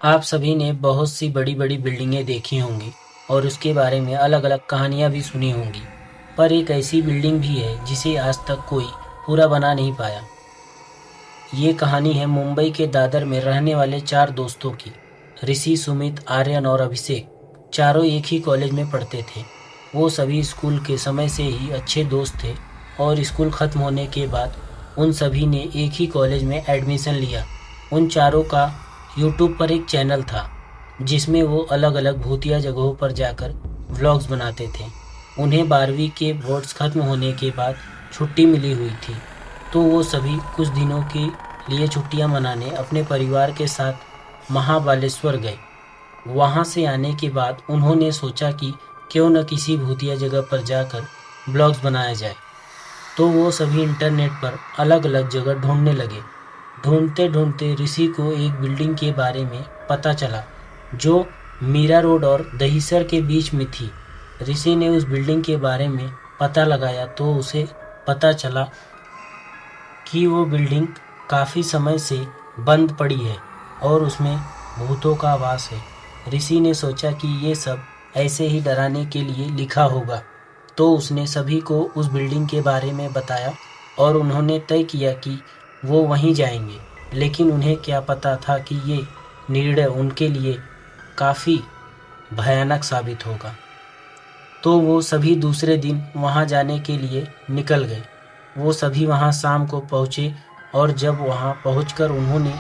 आप सभी ने बहुत सी बड़ी-बड़ी बिल्डिंगें देखी होंगी और उसके बारे में अलग-अलग कहानियाँ भी सुनी होंगी। पर एक ऐसी बिल्डिंग भी है जिसे आज तक कोई पूरा बना नहीं पाया। ये कहानी है मुंबई के दादर में रहने वाले 4 दोस्तों की। ऋषि, सुमित, आर्यन और अभिषेक चारों एक ही कॉलेज में पढ़ते थे। वो सभी स्कूल के समय से ही अच्छे दोस्त थे और स्कूल खत्म होने के बाद उन सभी ने एक ही कॉलेज में एडमिशन लिया। उन चारों का यूट्यूब पर एक चैनल था जिसमें वो अलग-अलग भूतिया जगहों पर जाकर व्लॉग्स बनाते थे। उन्हें 12वीं के बोर्ड्स खत्म होने के बाद छुट्टी मिली हुई थी, तो वो सभी कुछ दिनों के लिए छुट्टियां मनाने अपने परिवार के साथ महाबालेश्वर गए। वहां से आने के बाद उन्होंने सोचा कि क्यों न किसी भूतिया जगह पर जाकर ब्लॉग्स बनाया जाए। तो वो सभी इंटरनेट पर अलग-अलग जगह ढूंढने लगे। ढूंढते ढूंढते ऋषि को एक बिल्डिंग के बारे में पता चला जो मीरा रोड और दहिसर के बीच में थी। ऋषि ने उस बिल्डिंग के बारे में पता लगाया तो उसे पता चला कि वो बिल्डिंग काफ़ी समय से बंद पड़ी है और उसमें भूतों का वास है। ऋषि ने सोचा कि ये सब ऐसे ही डराने के लिए लिखा होगा, तो उसने सभी को उस बिल्डिंग के बारे में बताया और उन्होंने तय किया कि वो वहीं जाएंगे। लेकिन उन्हें क्या पता था कि ये निर्णय उनके लिए काफ़ी भयानक साबित होगा। तो वो सभी दूसरे दिन वहाँ जाने के लिए निकल गए। वो सभी वहाँ शाम को पहुँचे और जब वहाँ पहुँचकर उन्होंने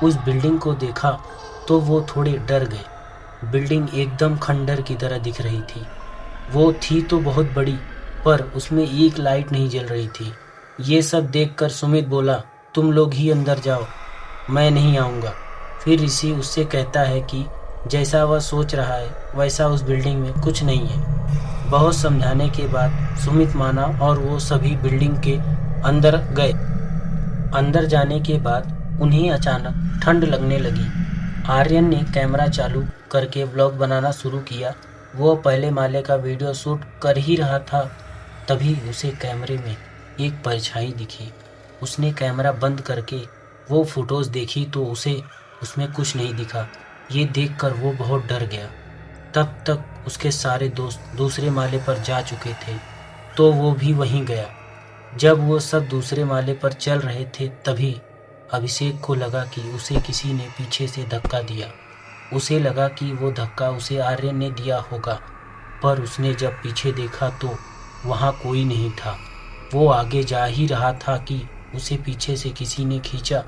उस बिल्डिंग को देखा तो वो थोड़े डर गए। बिल्डिंग एकदम खंडर की तरह दिख रही थी। वो थी तो बहुत बड़ी, पर उसमें एक लाइट नहीं जल रही थी। ये सब देखकर सुमित बोला, तुम लोग ही अंदर जाओ, मैं नहीं आऊँगा। फिर ऋषि उससे कहता है कि जैसा वह सोच रहा है वैसा उस बिल्डिंग में कुछ नहीं है। बहुत समझाने के बाद सुमित माना और वो सभी बिल्डिंग के अंदर गए। अंदर जाने के बाद उन्हें अचानक ठंड लगने लगी। आर्यन ने कैमरा चालू करके व्लॉग बनाना शुरू किया। वो पहले माले का वीडियो शूट कर ही रहा था, तभी उसे कैमरे में एक परछाई दिखी। उसने कैमरा बंद करके वो फोटोज़ देखी तो उसे उसमें कुछ नहीं दिखा। ये देखकर वो बहुत डर गया। तब तक उसके सारे दोस्त दूसरे माले पर जा चुके थे, तो वो भी वहीं गया। जब वो सब दूसरे माले पर चल रहे थे तभी अभिषेक को लगा कि उसे किसी ने पीछे से धक्का दिया। उसे लगा कि वो धक्का उसे आर्यन ने दिया होगा, पर उसने जब पीछे देखा तो वहाँ कोई नहीं था। वो आगे जा ही रहा था कि उसे पीछे से किसी ने खींचा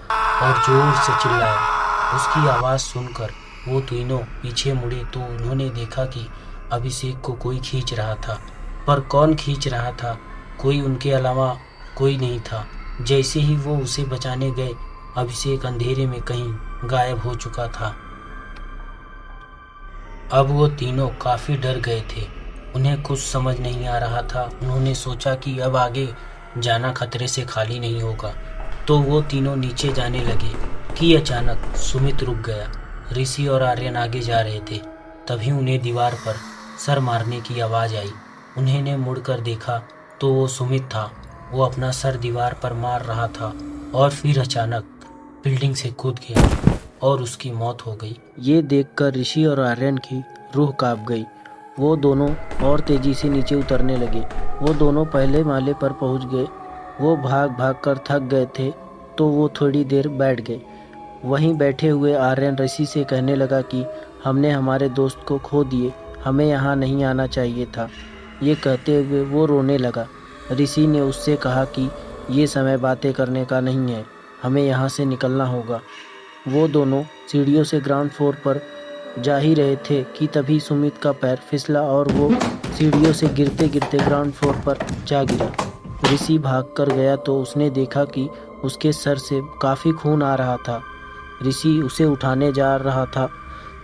और जोर से चिल्लाया। उसकी आवाज़ सुनकर वो तीनों पीछे मुड़े तो उन्होंने देखा कि अभिषेक को कोई खींच रहा था, पर कौन खींच रहा था, कोई उनके अलावा कोई नहीं था। जैसे ही वो उसे बचाने गए, अभिषेक अंधेरे में कहीं गायब हो चुका था। अब वो तीनों काफ़ी डर गए थे। उन्हें कुछ समझ नहीं आ रहा था। उन्होंने सोचा कि अब आगे जाना खतरे से खाली नहीं होगा, तो वो तीनों नीचे जाने लगे कि अचानक सुमित रुक गया। ऋषि और आर्यन आगे जा रहे थे, तभी उन्हें दीवार पर सर मारने की आवाज़ आई। उन्होंने मुड़कर देखा तो वो सुमित था। वो अपना सर दीवार पर मार रहा था और फिर अचानक बिल्डिंग से कूद गया और उसकी मौत हो गई। ये देखकर ऋषि और आर्यन की रूह कांप गई। वो दोनों और तेजी से नीचे उतरने लगे। वो दोनों पहले माले पर पहुंच गए। वो भाग भाग कर थक गए थे, तो वो थोड़ी देर बैठ गए। वहीं बैठे हुए आर्यन ऋषि से कहने लगा कि हमने हमारे दोस्त को खो दिए, हमें यहाँ नहीं आना चाहिए था। ये कहते हुए वो रोने लगा। ऋषि ने उससे कहा कि ये समय बातें करने का नहीं है, हमें यहाँ से निकलना होगा। वो दोनों सीढ़ियों से ग्राउंड फ्लोर पर जा ही रहे थे कि तभी सुमित का पैर फिसला और वो सीढ़ियों से गिरते गिरते ग्राउंड फ्लोर पर जा गिरा। ऋषि भाग कर गया तो उसने देखा कि उसके सर से काफ़ी खून आ रहा था। ऋषि उसे उठाने जा रहा था,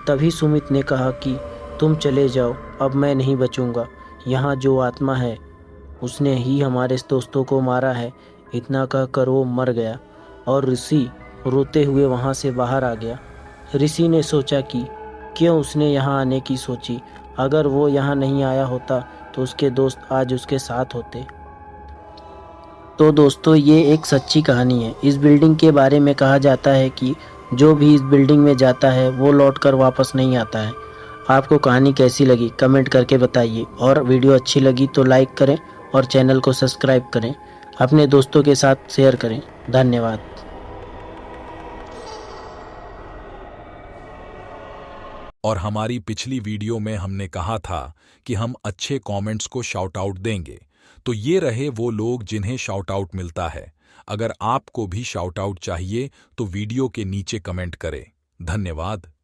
तभी सुमित ने कहा कि तुम चले जाओ, अब मैं नहीं बचूंगा। यहाँ जो आत्मा है उसने ही हमारे दोस्तों को मारा है। इतना कहकर वो मर गया और ऋषि रोते हुए वहाँ से बाहर आ गया। ऋषि ने सोचा कि क्यों उसने यहाँ आने की सोची। अगर वो यहाँ नहीं आया होता तो उसके दोस्त आज उसके साथ होते। तो दोस्तों, ये एक सच्ची कहानी है। इस बिल्डिंग के बारे में कहा जाता है कि जो भी इस बिल्डिंग में जाता है वो लौटकर वापस नहीं आता है। आपको कहानी कैसी लगी कमेंट करके बताइए, और वीडियो अच्छी लगी तो लाइक करें और चैनल को सब्सक्राइब करें। अपने दोस्तों के साथ शेयर करें। धन्यवाद। और हमारी पिछली वीडियो में हमने कहा था कि हम अच्छे कमेंट्स को शाउट आउट देंगे, तो ये रहे वो लोग जिन्हें शाउट आउट मिलता है। अगर आपको भी शाउट आउट चाहिए तो वीडियो के नीचे कमेंट करें। धन्यवाद।